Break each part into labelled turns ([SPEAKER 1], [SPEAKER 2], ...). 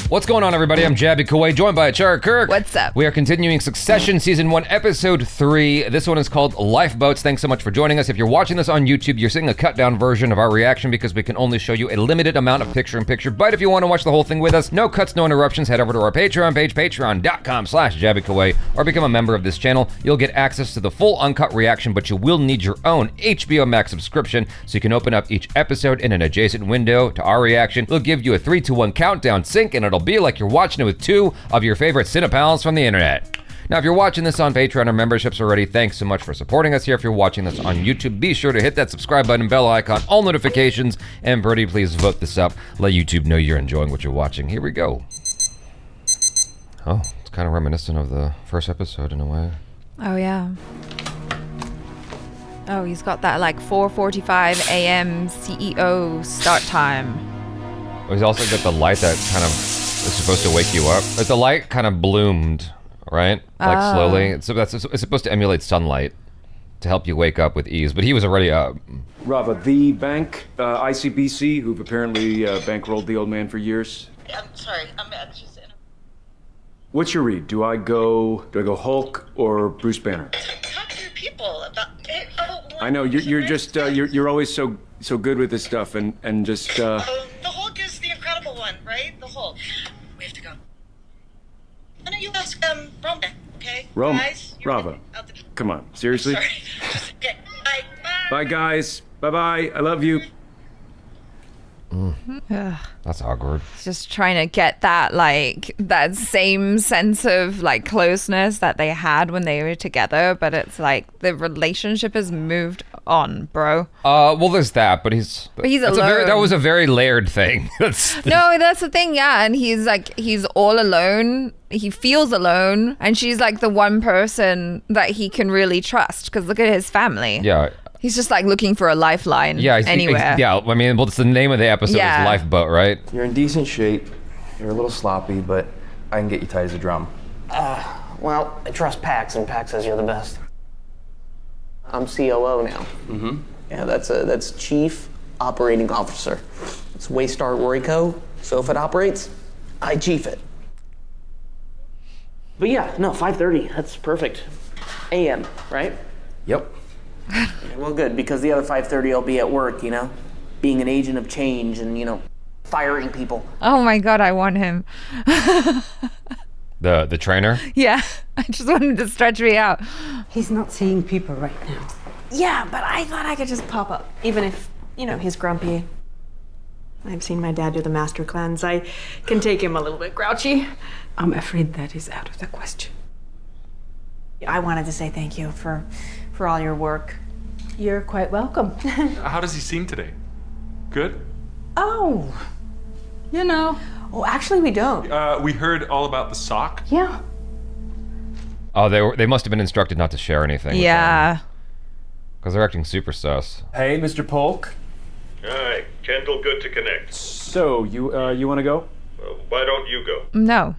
[SPEAKER 1] What's going on, everybody? I'm Jabby Kuwait, joined by ACHARA Kirk.
[SPEAKER 2] What's up?
[SPEAKER 1] We are continuing Succession Season 1, Episode 3. This one is called Lifeboats. Thanks so much for joining us. If you're watching this on YouTube, you're seeing a cut-down version of our reaction because we can only show you a limited amount of picture-in-picture. But if you want to watch the whole thing with us, no cuts, no interruptions, head over to our Patreon page, patreon.com/JabbyKuwait, or become a member of this channel. You'll get access to the full uncut reaction, but you will need your own HBO Max subscription so you can open up each episode in an adjacent window to our reaction. It'll give you a 3-2-1 countdown sync, and it'll be like you're watching it with two of your favorite cinepals from the internet. Now, if you're watching this on Patreon or memberships already, thanks so much for supporting us here. If you're watching this on YouTube, be sure to hit that subscribe button, bell icon, all notifications, and Birdie, please vote this up. Let YouTube know you're enjoying what you're watching. Here we go. Oh, it's kind of reminiscent of the first episode in a way.
[SPEAKER 2] Oh, yeah. Oh, he's got that like 4:45 a.m. CEO start time.
[SPEAKER 1] Oh, he's also got the light that kind of is supposed to wake you up. But the light kind of bloomed, right? Like slowly. It's supposed to emulate sunlight to help you wake up with ease. But he was already up.
[SPEAKER 3] Rava, the bank, ICBC, who've apparently bankrolled the old man for years.
[SPEAKER 4] I'm sorry. I'm just.
[SPEAKER 3] What's your read? Do I go Hulk or Bruce Banner?
[SPEAKER 4] Talk to your people about it. Oh,
[SPEAKER 3] I know you're just you're always so good with this stuff and just.
[SPEAKER 4] the Hulk is the incredible one, right? The Hulk. We have to go. Why don't you ask Braun, okay?
[SPEAKER 3] Rome,
[SPEAKER 4] Guys,
[SPEAKER 3] Rava, come on, seriously?
[SPEAKER 4] Sorry. Okay. Bye.
[SPEAKER 3] Bye, guys. Bye. I love you.
[SPEAKER 1] That's awkward.
[SPEAKER 2] Just trying to get that that same sense of closeness that they had when they were together, but it's like the relationship has moved on, bro.
[SPEAKER 1] Well, there's that, but he's
[SPEAKER 2] alone.
[SPEAKER 1] That was a very layered thing.
[SPEAKER 2] No, that's the thing, yeah. And he's all alone. He feels alone, and she's like the one person that he can really trust. Because look at his family.
[SPEAKER 1] Yeah.
[SPEAKER 2] He's just looking for a lifeline anywhere.
[SPEAKER 1] Yeah, I mean, well, it's the name of the episode is Lifeboat, right?
[SPEAKER 5] You're in decent shape. You're a little sloppy, but I can get you tight as a drum.
[SPEAKER 6] Well, I trust Pax, and Pax says you're the best. I'm COO now.
[SPEAKER 5] Mm-hmm.
[SPEAKER 6] Yeah, that's Chief Operating Officer. It's Waystar Royco, so if it operates, I chief it. But yeah, no, 5:30, that's perfect. AM, right?
[SPEAKER 5] Yep.
[SPEAKER 6] Well, good, because the other 5:30 I'll be at work, being an agent of change and, firing people.
[SPEAKER 2] Oh my God, I want him.
[SPEAKER 1] The trainer?
[SPEAKER 2] Yeah, I just wanted to stretch me out.
[SPEAKER 7] He's not seeing people right now.
[SPEAKER 8] Yeah, but I thought I could just pop up, even if, he's grumpy. I've seen my dad do the master cleanse. I can take him a little bit grouchy.
[SPEAKER 7] I'm afraid that is out of the question.
[SPEAKER 8] I wanted to say thank you for all your work.
[SPEAKER 7] You're quite welcome.
[SPEAKER 9] How does he seem today? Good?
[SPEAKER 7] Oh,
[SPEAKER 8] Oh, actually, we don't.
[SPEAKER 9] We heard all about the sock.
[SPEAKER 7] Yeah.
[SPEAKER 1] Oh, they must have been instructed not to share anything.
[SPEAKER 2] Yeah.
[SPEAKER 1] Because they're acting super sus.
[SPEAKER 3] Hey, Mr. Polk.
[SPEAKER 10] Hi, Kendall, good to connect.
[SPEAKER 3] So you want to go?
[SPEAKER 10] Why don't you go?
[SPEAKER 2] No.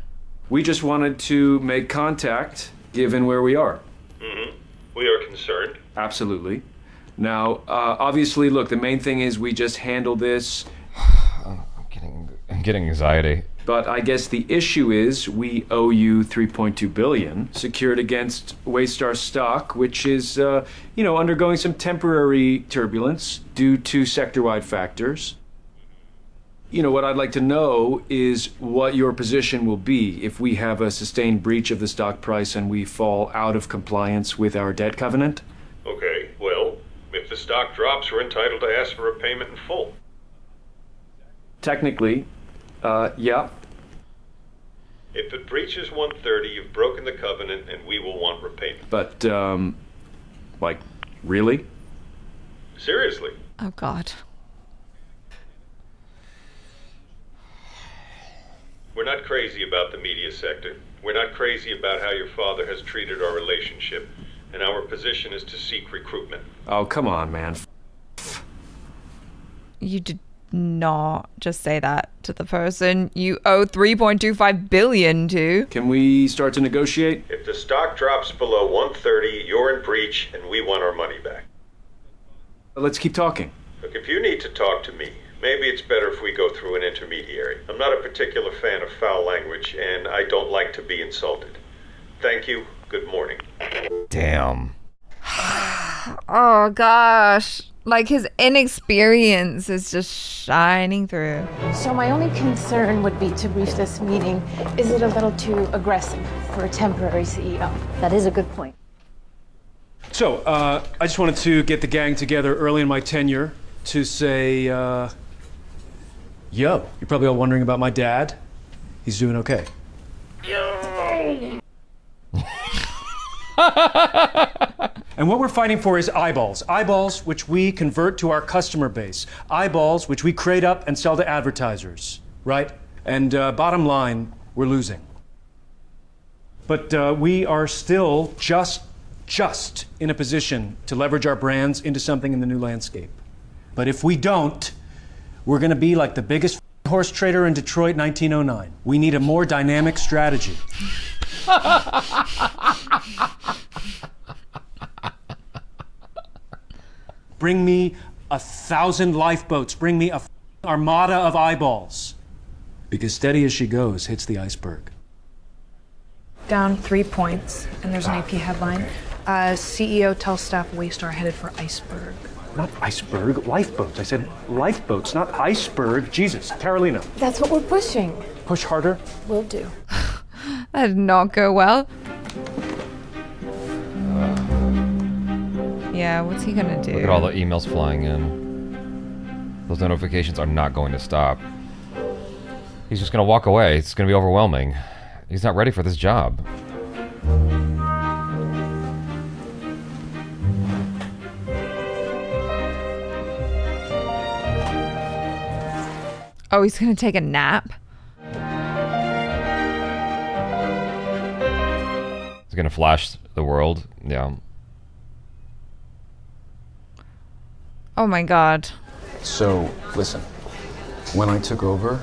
[SPEAKER 3] We just wanted to make contact, given where we are.
[SPEAKER 10] Mm-hmm. We are concerned.
[SPEAKER 3] Absolutely. Now, obviously, look, the main thing is we just handle this.
[SPEAKER 1] I'm getting anxiety.
[SPEAKER 3] But I guess the issue is we owe you $3.2 billion secured against Waystar stock, which is, undergoing some temporary turbulence due to sector-wide factors. What I'd like to know is what your position will be if we have a sustained breach of the stock price and we fall out of compliance with our debt covenant.
[SPEAKER 10] Okay, well, if the stock drops, we're entitled to ask for a payment in full.
[SPEAKER 3] Technically, yeah.
[SPEAKER 10] If it breaches 130, you've broken the covenant and we will want repayment.
[SPEAKER 3] But, really?
[SPEAKER 10] Seriously.
[SPEAKER 2] Oh God.
[SPEAKER 10] We're not crazy about the media sector. We're not crazy about how your father has treated our relationship. And our position is to seek recruitment.
[SPEAKER 3] Oh, come on, man.
[SPEAKER 2] You did not just say that to the person you owe $3.25 billion to.
[SPEAKER 3] Can we start to negotiate?
[SPEAKER 10] If the stock drops below 130, you're in breach and we want our money back.
[SPEAKER 3] Let's keep talking.
[SPEAKER 10] Look, if you need to talk to me, Maybe it's better if we go through an intermediary. I'm not a particular fan of foul language, and I don't like to be insulted. Thank you. Good morning.
[SPEAKER 1] Damn.
[SPEAKER 2] Oh gosh. Like his inexperience is just shining through.
[SPEAKER 11] So my only concern would be to brief this meeting. Is it a little too aggressive for a temporary CEO?
[SPEAKER 12] That is a good point.
[SPEAKER 3] So, I just wanted to get the gang together early in my tenure to say, yo, you're probably all wondering about my dad. He's doing okay. And what we're fighting for is eyeballs. Eyeballs which we convert to our customer base. Eyeballs which we crate up and sell to advertisers, right? And bottom line, we're losing. But we are still just in a position to leverage our brands into something in the new landscape. But if we don't, we're gonna be like the biggest horse trader in Detroit 1909. We need a more dynamic strategy. Bring me 1,000 lifeboats. Bring me a armada of eyeballs. Because steady as she goes hits the iceberg.
[SPEAKER 13] Down 3 points, and there's an AP headline. CEO tells staff Waystar headed for iceberg.
[SPEAKER 3] Not iceberg, lifeboats. I said lifeboats, not iceberg. Jesus, Carolina.
[SPEAKER 11] That's what we're pushing.
[SPEAKER 3] Push harder.
[SPEAKER 11] Will do.
[SPEAKER 2] That did not go well. Yeah, what's he gonna do?
[SPEAKER 1] Look at all the emails flying in. Those notifications are not going to stop. He's just gonna walk away. It's gonna be overwhelming. He's not ready for this job.
[SPEAKER 2] Oh, he's gonna take a nap?
[SPEAKER 1] He's gonna flash the world. Yeah.
[SPEAKER 2] Oh my god.
[SPEAKER 14] So, listen. When I took over,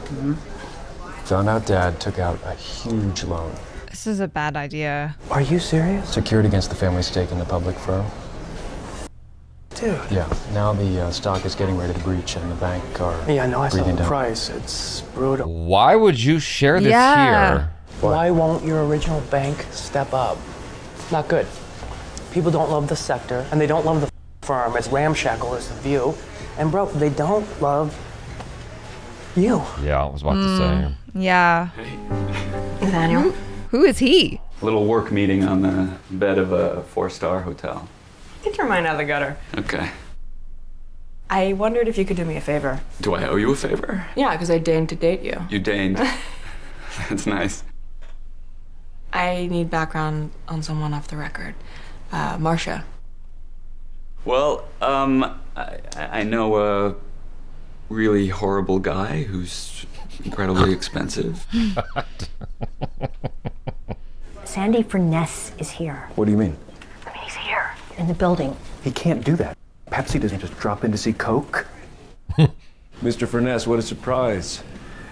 [SPEAKER 14] found out Dad took out a huge loan.
[SPEAKER 2] This is a bad idea.
[SPEAKER 14] Are you serious? Secured against the family stake in the public firm.
[SPEAKER 6] Dude.
[SPEAKER 14] Yeah, now the stock is getting ready to breach and the bank are
[SPEAKER 6] Yeah, I know. I saw
[SPEAKER 14] breathing
[SPEAKER 6] the
[SPEAKER 14] down.
[SPEAKER 6] price. It's brutal.
[SPEAKER 1] Why would you share this here?
[SPEAKER 6] Why won't your original bank step up? Not good. People don't love the sector, and they don't love the firm. As ramshackle as the view. And bro, they don't love you.
[SPEAKER 1] Yeah, I was about to say.
[SPEAKER 2] Yeah.
[SPEAKER 8] Nathaniel?
[SPEAKER 2] Who is he?
[SPEAKER 15] Little work meeting on the bed of a 4-star hotel.
[SPEAKER 8] Get your mind out of the gutter.
[SPEAKER 15] Okay.
[SPEAKER 8] I wondered if you could do me a favor.
[SPEAKER 15] Do I owe you a favor?
[SPEAKER 8] Yeah, because I deigned to date you.
[SPEAKER 15] You deigned. That's nice.
[SPEAKER 8] I need background on someone off the record. Marcia.
[SPEAKER 15] Well, I know a really horrible guy who's incredibly expensive.
[SPEAKER 12] Sandy Furness is here.
[SPEAKER 16] What do you mean?
[SPEAKER 12] I mean, he's here in the building.
[SPEAKER 16] He can't do that. Pepsi doesn't just drop in to see Coke.
[SPEAKER 3] Mr. Furness, what a surprise.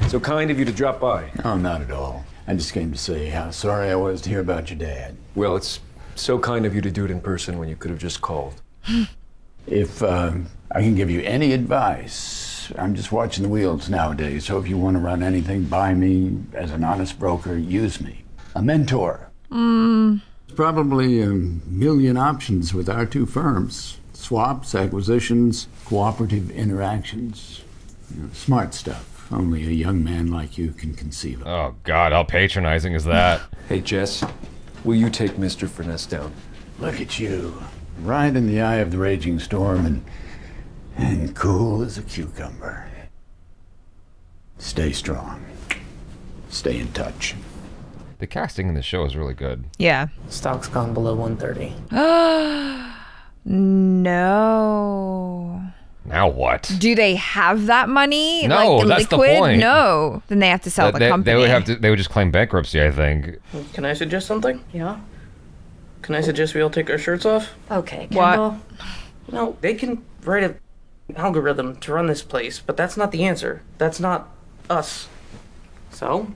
[SPEAKER 3] So kind of you to drop by.
[SPEAKER 17] Oh, not at all. I just came to say how sorry I was to hear about your dad.
[SPEAKER 3] Well, it's so kind of you to do it in person when you could have just called.
[SPEAKER 17] If I can give you any advice, I'm just watching the wheels nowadays, so if you want to run anything by me as an honest broker, use me. A mentor. There's probably a million options with our two firms. Swaps, acquisitions, cooperative interactions. You know, smart stuff. Only a young man like you can conceive of.
[SPEAKER 1] Oh God, how patronizing is that?
[SPEAKER 3] Hey, Jess, will you take Mr. Furness down?
[SPEAKER 17] Look at you. Right in the eye of the raging storm and cool as a cucumber. Stay strong. Stay in touch.
[SPEAKER 1] The casting in the show is really good.
[SPEAKER 2] Yeah.
[SPEAKER 6] Stock's gone below 130.
[SPEAKER 2] No.
[SPEAKER 1] Now what?
[SPEAKER 2] Do they have that money?
[SPEAKER 1] No,
[SPEAKER 2] like,
[SPEAKER 1] that's the
[SPEAKER 2] liquid?
[SPEAKER 1] point.
[SPEAKER 2] No. Then they have to sell the company.
[SPEAKER 1] They would just claim bankruptcy, I think.
[SPEAKER 6] Can I suggest something?
[SPEAKER 12] Yeah.
[SPEAKER 6] Can I suggest we all take our shirts off?
[SPEAKER 12] Okay,
[SPEAKER 2] What?
[SPEAKER 12] Kendall.
[SPEAKER 6] No, they can write an algorithm to run this place, but that's not the answer. That's not us. So,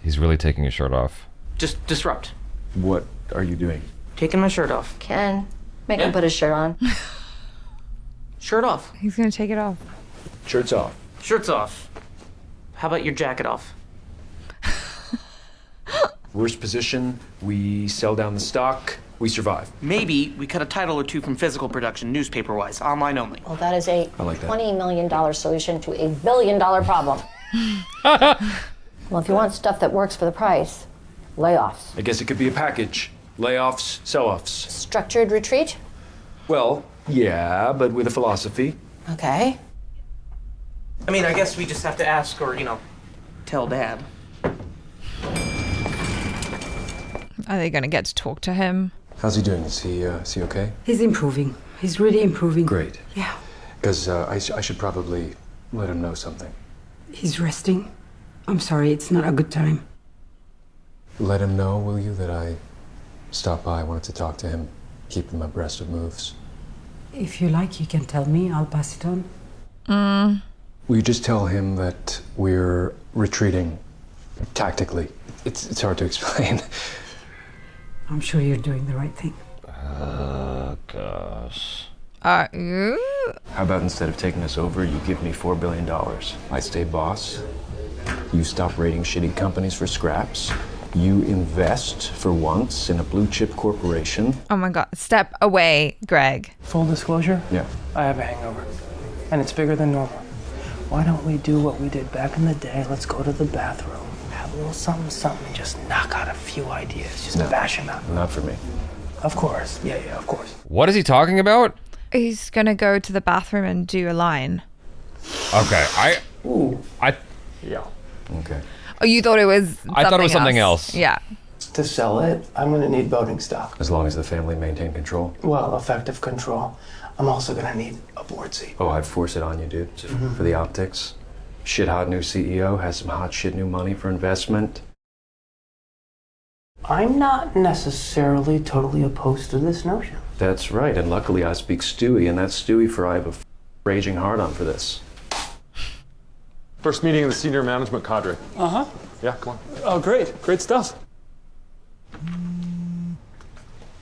[SPEAKER 1] He's really taking his shirt off.
[SPEAKER 6] just disrupt.
[SPEAKER 3] What are you doing?
[SPEAKER 6] Taking my shirt off.
[SPEAKER 12] Ken, make him put his shirt on.
[SPEAKER 6] Shirt off.
[SPEAKER 2] He's gonna take it off.
[SPEAKER 3] Shirts off.
[SPEAKER 6] Shirts off. How about your jacket off?
[SPEAKER 3] Worst position, we sell down the stock, we survive.
[SPEAKER 6] Maybe we cut a title or two from physical production, newspaper-wise, online only.
[SPEAKER 12] Well, that is a
[SPEAKER 3] I like that.
[SPEAKER 12] $20 million solution to a $1 billion problem. Well, if you want stuff that works for the price, layoffs.
[SPEAKER 3] I guess it could be a package. Layoffs, sell-offs.
[SPEAKER 12] Structured retreat?
[SPEAKER 3] Well, yeah, but with a philosophy.
[SPEAKER 12] Okay.
[SPEAKER 6] I mean, I guess we just have to ask or, tell Dad.
[SPEAKER 2] Are they going to get to talk to him?
[SPEAKER 14] How's he doing? Is he okay?
[SPEAKER 7] He's improving. He's really improving.
[SPEAKER 14] Great.
[SPEAKER 7] Yeah.
[SPEAKER 14] Because I should probably let him know something.
[SPEAKER 7] He's resting. I'm sorry, it's not a good time.
[SPEAKER 14] Let him know, will you, that I stopped by. I wanted to talk to him, keep him abreast of moves.
[SPEAKER 7] If you like, you can tell me. I'll pass it on.
[SPEAKER 14] Will you just tell him that we're retreating tactically? It's hard to explain.
[SPEAKER 7] I'm sure you're doing the right thing.
[SPEAKER 1] Gosh.
[SPEAKER 14] How about instead of taking us over, you give me $4 billion? I stay boss. You stop rating shitty companies for scraps. You invest for once in a blue chip corporation.
[SPEAKER 2] Oh my God. Step away, Greg.
[SPEAKER 6] Full disclosure?
[SPEAKER 14] Yeah.
[SPEAKER 6] I have a hangover, and it's bigger than normal. Why don't we do what we did back in the day? Let's go to the bathroom, have a little something, and just knock out a few ideas. Just bash them out.
[SPEAKER 14] Not for me.
[SPEAKER 6] Of course. Yeah, of course.
[SPEAKER 1] What is he talking about?
[SPEAKER 2] He's going to go to the bathroom and do a line.
[SPEAKER 1] Okay,
[SPEAKER 6] Yeah.
[SPEAKER 14] Okay.
[SPEAKER 2] Oh, you thought it was
[SPEAKER 1] I thought it was something else.
[SPEAKER 2] Yeah.
[SPEAKER 6] To sell it, I'm going to need voting stock.
[SPEAKER 14] As long as the family maintain control.
[SPEAKER 6] Well, effective control. I'm also going to need a board seat.
[SPEAKER 14] Oh, I'd force it on you, dude. For the optics. Shit hot new CEO, has some hot shit new money for investment.
[SPEAKER 6] I'm not necessarily totally opposed to this notion.
[SPEAKER 14] That's right, and luckily I speak Stewie, and that's Stewie for I have a raging hard on for this.
[SPEAKER 9] First meeting of the senior management cadre.
[SPEAKER 18] Uh-huh.
[SPEAKER 9] Yeah, come on.
[SPEAKER 18] Oh, great. Great stuff.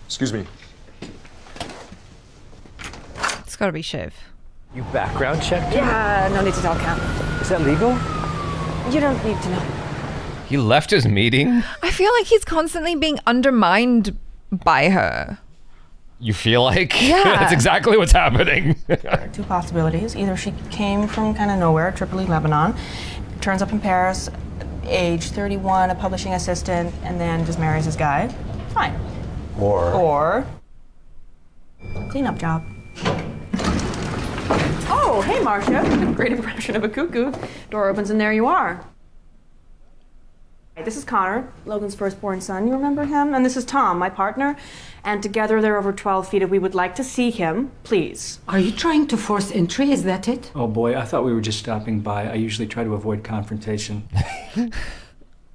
[SPEAKER 9] Excuse me.
[SPEAKER 2] It's got to be Shiv.
[SPEAKER 18] You background checked?
[SPEAKER 8] Yeah, no need to tell Cam.
[SPEAKER 18] Is that legal?
[SPEAKER 8] You don't need to know.
[SPEAKER 1] He left his meeting?
[SPEAKER 2] I feel like he's constantly being undermined by her.
[SPEAKER 1] You feel like?
[SPEAKER 2] Yeah.
[SPEAKER 1] That's exactly what's happening.
[SPEAKER 8] Two possibilities. Either she came from kind of nowhere, Tripoli, Lebanon, turns up in Paris, age 31, a publishing assistant, and then just marries this guy. Fine. Or cleanup job. Oh, hey, Marcia. Great impression of a cuckoo. Door opens and there you are. This is Connor, Logan's firstborn son. You remember him? And this is Tom, my partner. And together they're over 12 feet. If we would like to see him, please.
[SPEAKER 7] Are you trying to force entry? Is that it?
[SPEAKER 18] Oh boy, I thought we were just stopping by. I usually try to avoid confrontation.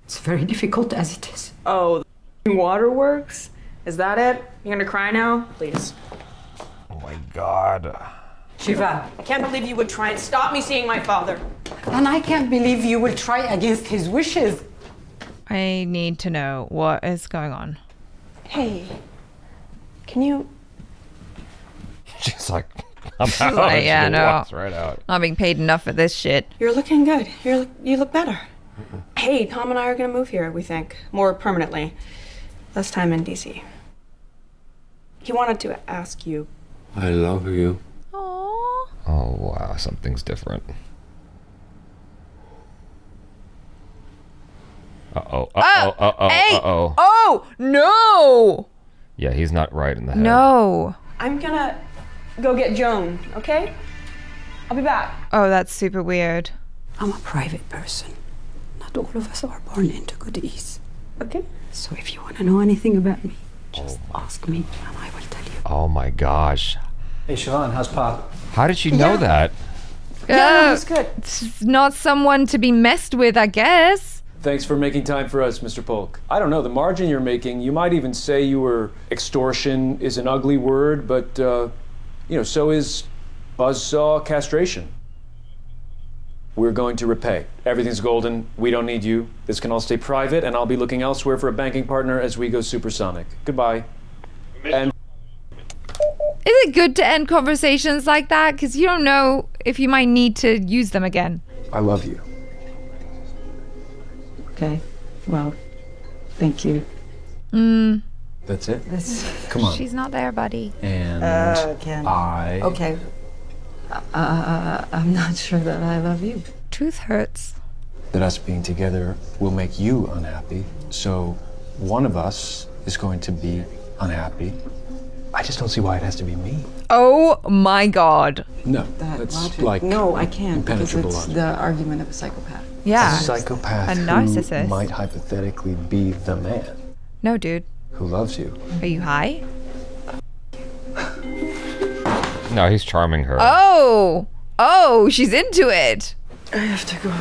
[SPEAKER 7] It's very difficult as it is.
[SPEAKER 8] Oh, the waterworks? Is that it? You're gonna cry now? Please.
[SPEAKER 1] Oh my God.
[SPEAKER 7] Shiva.
[SPEAKER 8] I can't believe you would try and stop me seeing my father.
[SPEAKER 7] And I can't believe you will try against his wishes.
[SPEAKER 2] I need to know what is going on.
[SPEAKER 8] Hey, can you...
[SPEAKER 1] She's like, I'm
[SPEAKER 2] She's
[SPEAKER 1] out.
[SPEAKER 2] like, yeah,
[SPEAKER 1] She
[SPEAKER 2] no.
[SPEAKER 1] walks right out.
[SPEAKER 2] Not being paid enough for this shit.
[SPEAKER 8] You're looking good. You look better. Hey, Tom and I are gonna move here, we think. More permanently. Less time in DC. He wanted to ask you.
[SPEAKER 14] I love you.
[SPEAKER 2] Aww.
[SPEAKER 1] Oh, wow. Something's different. Uh-oh. Uh-oh. Uh-oh.
[SPEAKER 2] Hey!
[SPEAKER 1] Uh-oh.
[SPEAKER 2] Oh, no!
[SPEAKER 1] Yeah, he's not right in the head.
[SPEAKER 2] No.
[SPEAKER 8] I'm gonna go get Joan, okay? I'll be back.
[SPEAKER 2] Oh, that's super weird.
[SPEAKER 7] I'm a private person. Not all of us are born into good ease.
[SPEAKER 8] Okay.
[SPEAKER 7] So if you want to know anything about me, just ask me and I will tell you.
[SPEAKER 1] Oh my gosh.
[SPEAKER 18] Hey, Siobhan, how's Pop?
[SPEAKER 1] How did she know that?
[SPEAKER 8] Yeah, that's good.
[SPEAKER 2] It's not someone to be messed with, I guess.
[SPEAKER 3] Thanks for making time for us, Mr. Polk. I don't know, the margin you're making, you might even say you were extortion is an ugly word, but, so is buzzsaw castration. We're going to repay. Everything's golden. We don't need you. This can all stay private, and I'll be looking elsewhere for a banking partner as we go supersonic. Goodbye. And
[SPEAKER 2] Is it good to end conversations like that? Because you don't know if you might need to use them again.
[SPEAKER 14] I love you.
[SPEAKER 7] Okay. Well, thank you.
[SPEAKER 14] That's it?
[SPEAKER 7] That's...
[SPEAKER 14] Come on.
[SPEAKER 2] She's not there, buddy.
[SPEAKER 14] And
[SPEAKER 7] Ken.
[SPEAKER 14] Okay.
[SPEAKER 7] I'm not sure that I love you.
[SPEAKER 2] Truth hurts.
[SPEAKER 14] That us being together will make you unhappy. So one of us is going to be unhappy. I just don't see why it has to be me.
[SPEAKER 2] Oh my God.
[SPEAKER 14] No, that's
[SPEAKER 7] logic.
[SPEAKER 14] like
[SPEAKER 7] No, I can't, because
[SPEAKER 14] impenetrable
[SPEAKER 7] it's
[SPEAKER 14] logic.
[SPEAKER 7] the argument of a psychopath.
[SPEAKER 2] Yeah.
[SPEAKER 14] A psychopath
[SPEAKER 2] A narcissist.
[SPEAKER 14] who might hypothetically be the man
[SPEAKER 2] No, dude.
[SPEAKER 14] who loves you.
[SPEAKER 2] Are you high?
[SPEAKER 1] No, he's charming her.
[SPEAKER 2] Oh, she's into it.
[SPEAKER 7] I have to go.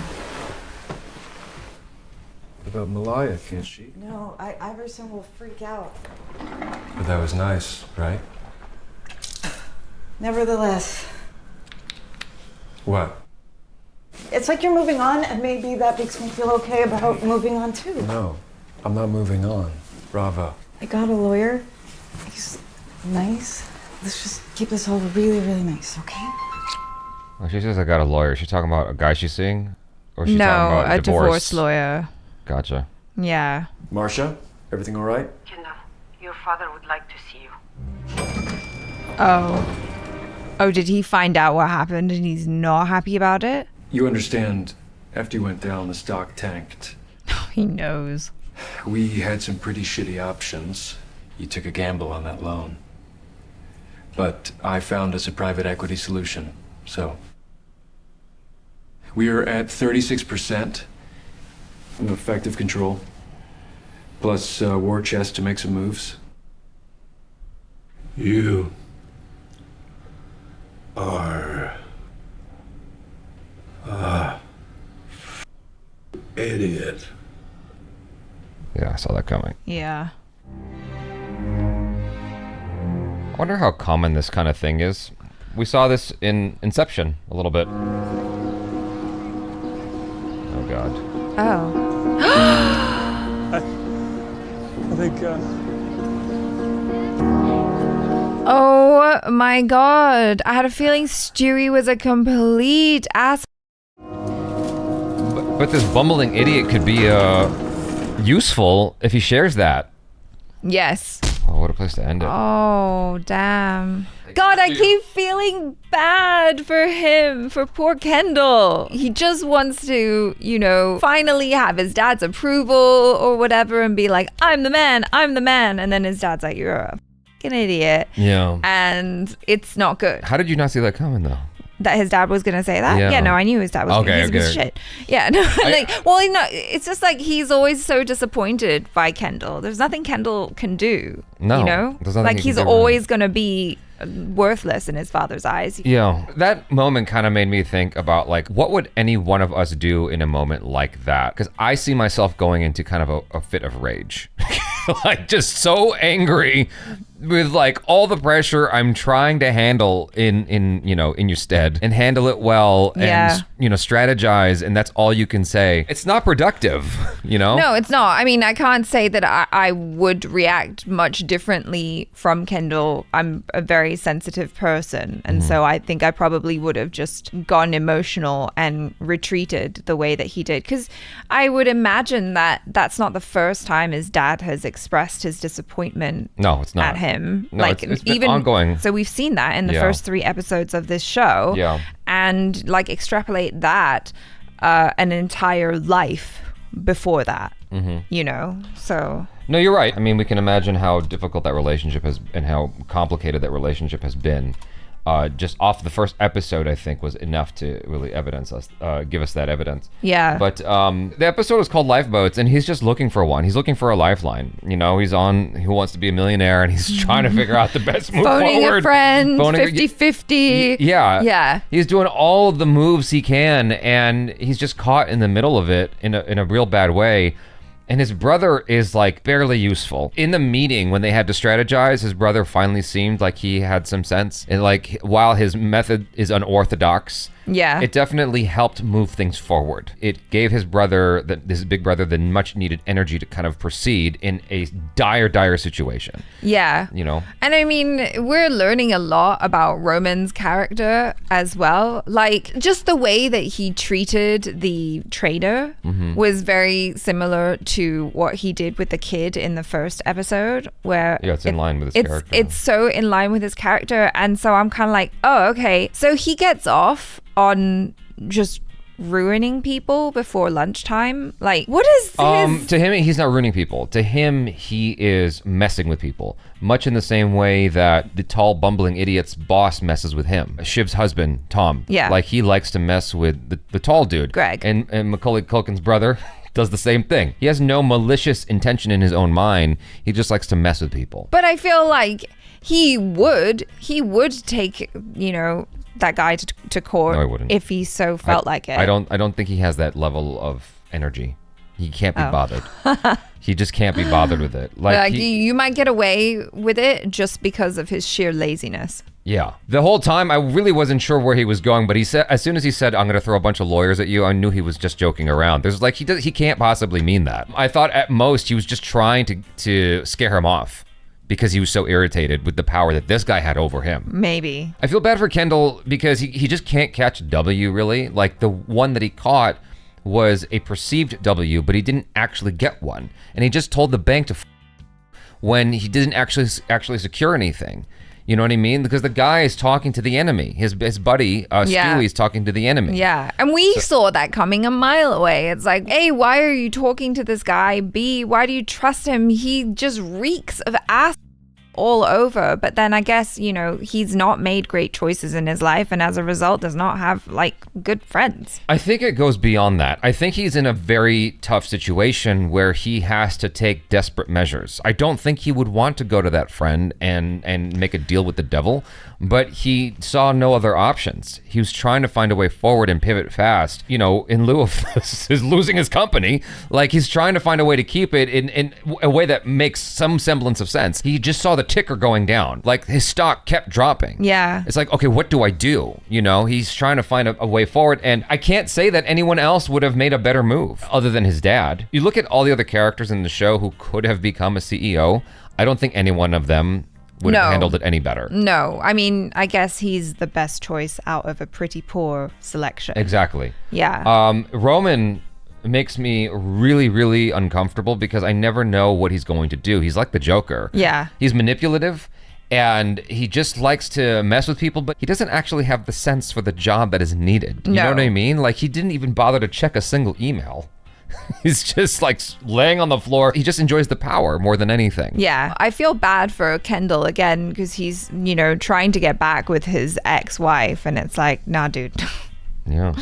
[SPEAKER 14] What about Malaya? Can't she?
[SPEAKER 7] No, Iverson will freak out.
[SPEAKER 14] But that was nice, right?
[SPEAKER 7] Nevertheless,
[SPEAKER 14] What?
[SPEAKER 7] it's like you're moving on, and maybe that makes me feel okay about moving on too.
[SPEAKER 14] No, I'm not moving on. Bravo.
[SPEAKER 7] I got a lawyer. He's nice. Let's just keep this all really, really nice, okay?
[SPEAKER 1] When she says I got a lawyer, is she talking about a guy she's seeing? Or is she
[SPEAKER 2] No,
[SPEAKER 1] talking about
[SPEAKER 2] a divorce lawyer.
[SPEAKER 1] Gotcha.
[SPEAKER 2] Yeah.
[SPEAKER 14] Marcia, everything all right?
[SPEAKER 11] Kendall, your father would like to see you.
[SPEAKER 2] Oh, did he find out what happened and he's not happy about it?
[SPEAKER 3] You understand, after you went down, the stock tanked.
[SPEAKER 2] He knows.
[SPEAKER 3] We had some pretty shitty options. You took a gamble on that loan. But I found us a private equity solution, so. We are at 36% of effective control, plus war chest to make some moves.
[SPEAKER 19] You are idiot.
[SPEAKER 1] Yeah, I saw that coming.
[SPEAKER 2] Yeah.
[SPEAKER 1] I wonder how common this kind of thing is. We saw this in Inception a little bit. Oh God.
[SPEAKER 2] Oh.
[SPEAKER 9] I think,
[SPEAKER 2] Oh my God. I had a feeling Stewie was a complete ass.
[SPEAKER 1] But this bumbling idiot could be useful if he shares that.
[SPEAKER 2] Yes.
[SPEAKER 1] Oh, what a place to end it.
[SPEAKER 2] Oh, damn. God, I keep feeling bad for him, for poor Kendall. He just wants to, finally have his dad's approval or whatever and be like, I'm the man. And then his dad's like, you're a fucking idiot.
[SPEAKER 1] Yeah.
[SPEAKER 2] And it's not good.
[SPEAKER 1] How did you not see that coming though?
[SPEAKER 2] That his dad was gonna say that? Yeah, no, I knew his dad was
[SPEAKER 1] Okay,
[SPEAKER 2] he's a piece of shit. Yeah, no, it's just like he's always so disappointed by Kendall. There's nothing Kendall can do.
[SPEAKER 1] No,
[SPEAKER 2] you know?
[SPEAKER 1] there's nothing
[SPEAKER 2] Like
[SPEAKER 1] he can
[SPEAKER 2] he's
[SPEAKER 1] do,
[SPEAKER 2] always gonna be worthless in his father's eyes.
[SPEAKER 1] Yeah, that moment kind of made me think about like, what would any one of us do in a moment like that? Because I see myself going into kind of a fit of rage. Like just so angry with like all the pressure I'm trying to handle in your stead and handle it well and strategize, and that's all you can say. It's not productive,
[SPEAKER 2] No, it's not. I mean, I can't say that I would react much differently from Kendall. I'm a very sensitive person, and so I think I probably would have just gone emotional and retreated the way that he did, because I would imagine that that's not the first time his dad has expressed his disappointment
[SPEAKER 1] No, it's not.
[SPEAKER 2] at him.
[SPEAKER 1] No,
[SPEAKER 2] like
[SPEAKER 1] it's been
[SPEAKER 2] even
[SPEAKER 1] ongoing.
[SPEAKER 2] So we've seen that in the first 3 episodes of this show.
[SPEAKER 1] Yeah.
[SPEAKER 2] And like extrapolate that an entire life before that. So
[SPEAKER 1] No, you're right. I mean, we can imagine how difficult that relationship has and how complicated that relationship has been. Just off the first episode, I think, was enough to really give us that evidence.
[SPEAKER 2] Yeah.
[SPEAKER 1] But the episode is called Lifeboats, and he's just looking for one. He's looking for a lifeline. He's on Who Wants to Be a Millionaire, and he's trying to figure out the best move
[SPEAKER 2] phoning
[SPEAKER 1] forward.
[SPEAKER 2] a friend, 50-50.
[SPEAKER 1] Yeah.
[SPEAKER 2] Yeah.
[SPEAKER 1] He's doing all the moves he can, and he's just caught in the middle of it in a real bad way. And his brother is like barely useful. In the meeting when they had to strategize, his brother finally seemed like he had some sense. And like while his method is unorthodox,
[SPEAKER 2] Yeah.
[SPEAKER 1] It definitely helped move things forward. It gave his brother, his big brother, the much needed energy to kind of proceed in a dire situation.
[SPEAKER 2] Yeah.
[SPEAKER 1] You know?
[SPEAKER 2] And I mean, we're learning a lot about Roman's character as well. Like, just the way that he treated the trader was very similar to what he did with the kid in the first episode, where
[SPEAKER 1] it's in line with his character.
[SPEAKER 2] It's so in line with his character. And so I'm kind of like, oh, okay. So he gets off on just ruining people before lunchtime. Like, what is his...
[SPEAKER 1] To him, he's not ruining people. To him, he is messing with people, much in the same way that the tall bumbling idiot's boss messes with him. Shiv's husband, Tom, like, he likes to mess with the tall dude,
[SPEAKER 2] Greg,
[SPEAKER 1] and Macaulay Culkin's brother does the same thing. He has no malicious intention in his own mind. He just likes to mess with people.
[SPEAKER 2] But I feel like he would take, you know, that guy to court.
[SPEAKER 1] No, I wouldn't.
[SPEAKER 2] If he so felt like it.
[SPEAKER 1] I don't think he has that level of energy. He can't be bothered. He just can't be bothered with it.
[SPEAKER 2] Like you might get away with it just because of his sheer laziness.
[SPEAKER 1] Yeah. The whole time I really wasn't sure where he was going, but he said, as soon as he said, I'm going to throw a bunch of lawyers at you, I knew he was just joking around. There's like, he can't possibly mean that. I thought at most he was just trying to scare him off, because he was so irritated with the power that this guy had over him.
[SPEAKER 2] Maybe.
[SPEAKER 1] I feel bad for Kendall because he just can't catch W, really. Like, the one that he caught was a perceived W, but he didn't actually get one. And he just told the bank to when he didn't actually secure anything. You know what I mean? Because the guy is talking to the enemy. His buddy, Stewie's talking to the enemy.
[SPEAKER 2] Yeah. And we saw that coming a mile away. It's like, A, why are you talking to this guy? B, why do you trust him? He just reeks of ass all over. But then I guess, you know, he's not made great choices in his life, and as a result does not have like good friends.
[SPEAKER 1] I think it goes beyond that. I think he's in a very tough situation where he has to take desperate measures. I don't think he would want to go to that friend and make a deal with the devil, but he saw no other options. He was trying to find a way forward and pivot fast, you know, in lieu of his losing his company. Like, he's trying to find a way to keep it in a way that makes some semblance of sense. He just saw the ticker going down. Like, his stock kept dropping.
[SPEAKER 2] Yeah.
[SPEAKER 1] It's like, okay, what do I do? You know, he's trying to find a way forward, and I can't say that anyone else would have made a better move other than his dad. You look at all the other characters in the show who could have become a CEO, I don't think any one of them would have handled it any better.
[SPEAKER 2] No, I mean, I guess he's the best choice out of a pretty poor selection.
[SPEAKER 1] Exactly.
[SPEAKER 2] Yeah.
[SPEAKER 1] Roman makes me really, really uncomfortable because I never know what he's going to do. He's like the Joker.
[SPEAKER 2] Yeah.
[SPEAKER 1] He's manipulative, and he just likes to mess with people, but he doesn't actually have the sense for the job that is needed. You know what I mean? Like, he didn't even bother to check a single email. He's just like laying on the floor. He just enjoys the power more than anything.
[SPEAKER 2] Yeah. I feel bad for Kendall again because he's, you know, trying to get back with his ex-wife, and it's like, nah, dude.
[SPEAKER 1] Yeah.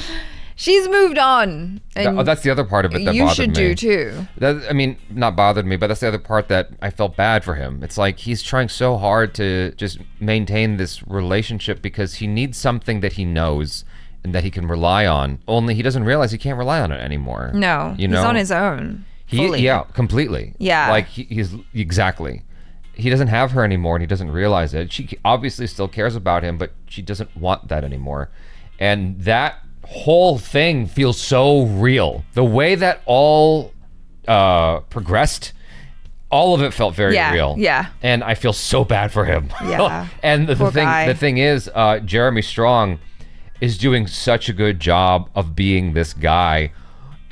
[SPEAKER 2] She's moved on. And
[SPEAKER 1] that's the other part of it that bothered me.
[SPEAKER 2] You should do too.
[SPEAKER 1] I mean, not bothered me, but that's the other part that I felt bad for him. It's like he's trying so hard to just maintain this relationship because he needs something that he knows and that he can rely on. Only he doesn't realize he can't rely on it anymore.
[SPEAKER 2] No,
[SPEAKER 1] you know?
[SPEAKER 2] He's on his own.
[SPEAKER 1] Yeah, completely.
[SPEAKER 2] Yeah.
[SPEAKER 1] Like, he's exactly. He doesn't have her anymore, and he doesn't realize it. She obviously still cares about him, but she doesn't want that anymore. And that whole thing feels so real. The way that all progressed, all of it felt very real.
[SPEAKER 2] Yeah.
[SPEAKER 1] And I feel so bad for him.
[SPEAKER 2] Yeah.
[SPEAKER 1] And the thing is, Jeremy Strong is doing such a good job of being this guy.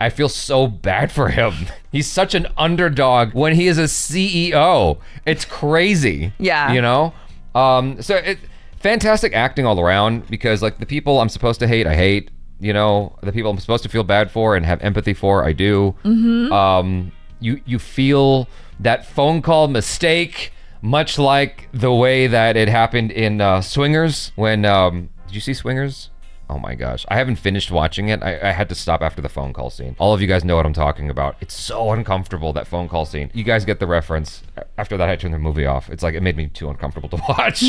[SPEAKER 1] I feel so bad for him. He's such an underdog when he is a CEO. It's crazy.
[SPEAKER 2] Yeah.
[SPEAKER 1] You know? Fantastic acting all around, because like the people I'm supposed to hate, I hate. You know, the people I'm supposed to feel bad for and have empathy for, I do.
[SPEAKER 2] Mm-hmm.
[SPEAKER 1] You feel that phone call mistake, much like the way that it happened in Swingers. When did you see Swingers? Oh my gosh, I haven't finished watching it. I had to stop after the phone call scene. All of you guys know what I'm talking about. It's so uncomfortable, that phone call scene. You guys get the reference. After that, I turned the movie off. It's like, it made me too uncomfortable to watch.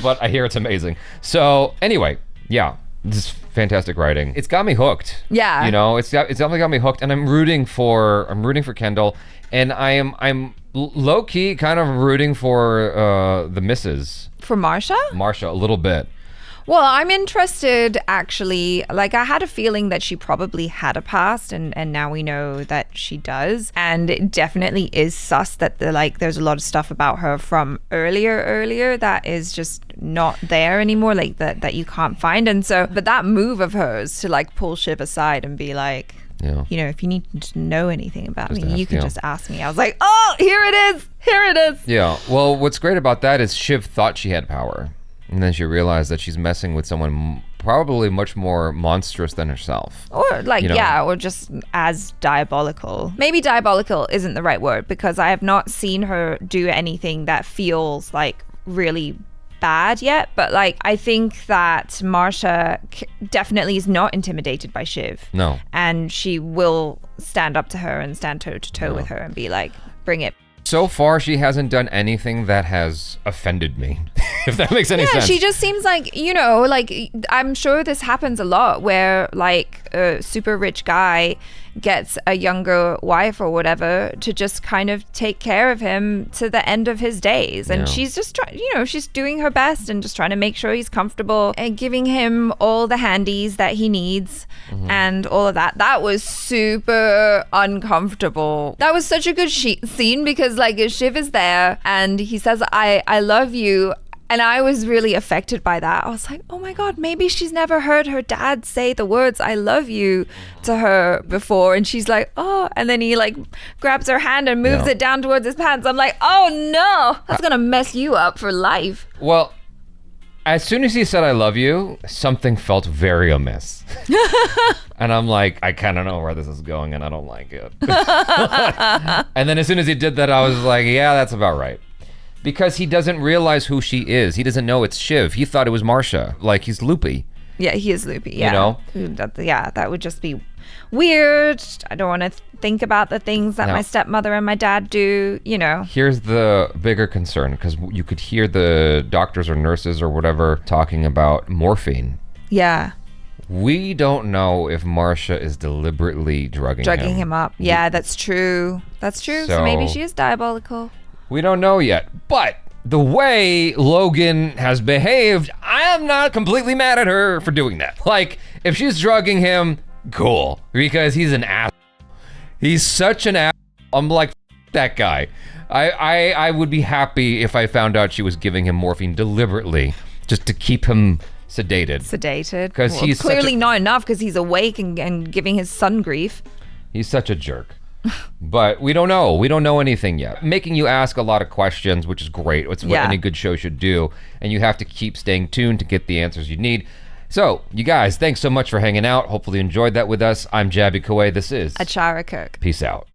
[SPEAKER 1] But I hear it's amazing. So anyway, yeah. This is fantastic writing. It's got me hooked.
[SPEAKER 2] Yeah.
[SPEAKER 1] You know, it's definitely got me hooked, and I'm rooting for Kendall, and I'm low key kind of rooting for the missus.
[SPEAKER 2] For Marsha?
[SPEAKER 1] Marsha, a little bit.
[SPEAKER 2] Well, I'm interested, actually. Like, I had a feeling that she probably had a past, and now we know that she does. And it definitely is sus that there's a lot of stuff about her from earlier that is just not there anymore, like that you can't find. And so, but that move of hers to like pull Shiv aside and be like, you know, if you need to know anything about me, you can just ask me. I was like, oh, here it is.
[SPEAKER 1] Yeah. Well, what's great about that is Shiv thought she had power. And then she realized that she's messing with someone probably much more monstrous than herself.
[SPEAKER 2] Or or just as diabolical. Maybe diabolical isn't the right word, because I have not seen her do anything that feels like really bad yet. But like, I think that Marcia definitely is not intimidated by Shiv.
[SPEAKER 1] No.
[SPEAKER 2] And she will stand up to her and stand toe to toe with her and be like, bring it.
[SPEAKER 1] So far, she hasn't done anything that has offended me, if that makes any sense.
[SPEAKER 2] Yeah, she just seems like, you know, like, I'm sure this happens a lot where, like, a super rich guy gets a younger wife or whatever to just kind of take care of him to the end of his days. And she's just trying, you know, she's doing her best and just trying to make sure he's comfortable and giving him all the handies that he needs and all of that. That was super uncomfortable. That was such a good scene because, like, Shiv is there and he says, I love you. And I was really affected by that. I was like, oh my God, maybe she's never heard her dad say the words, I love you, to her before. And she's like, oh, and then he like grabs her hand and moves it down towards his pants. I'm like, oh no, that's gonna mess you up for life.
[SPEAKER 1] Well, as soon as he said, I love you, something felt very amiss. And I'm like, I kind of know where this is going and I don't like it. And then as soon as he did that, I was like, yeah, that's about right. Because he doesn't realize who she is. He doesn't know it's Shiv. He thought it was Marcia. Like, he's loopy.
[SPEAKER 2] Yeah, he is loopy. Yeah.
[SPEAKER 1] You know?
[SPEAKER 2] That would just be weird. I don't want to think about the things that my stepmother and my dad do, you know.
[SPEAKER 1] Here's the bigger concern, because you could hear the doctors or nurses or whatever talking about morphine.
[SPEAKER 2] Yeah.
[SPEAKER 1] We don't know if Marcia is deliberately drugging
[SPEAKER 2] him up. Yeah, that's true. That's true. So maybe she is diabolical.
[SPEAKER 1] We don't know yet, but the way Logan has behaved, I am not completely mad at her for doing that. Like, if she's drugging him, cool, because he's an ass. He's such an ass. I'm like, that guy. I would be happy if I found out she was giving him morphine deliberately just to keep him sedated. Because he's
[SPEAKER 2] clearly not enough because he's awake and giving his son grief.
[SPEAKER 1] He's such a jerk. But we don't know. We don't know anything yet. Making you ask a lot of questions, which is great. It's what any good show should do. And you have to keep staying tuned to get the answers you need. So, you guys, thanks so much for hanging out. Hopefully you enjoyed that with us. I'm Jabby Kawai. This is
[SPEAKER 2] ACHARA Kirk.
[SPEAKER 1] Peace out.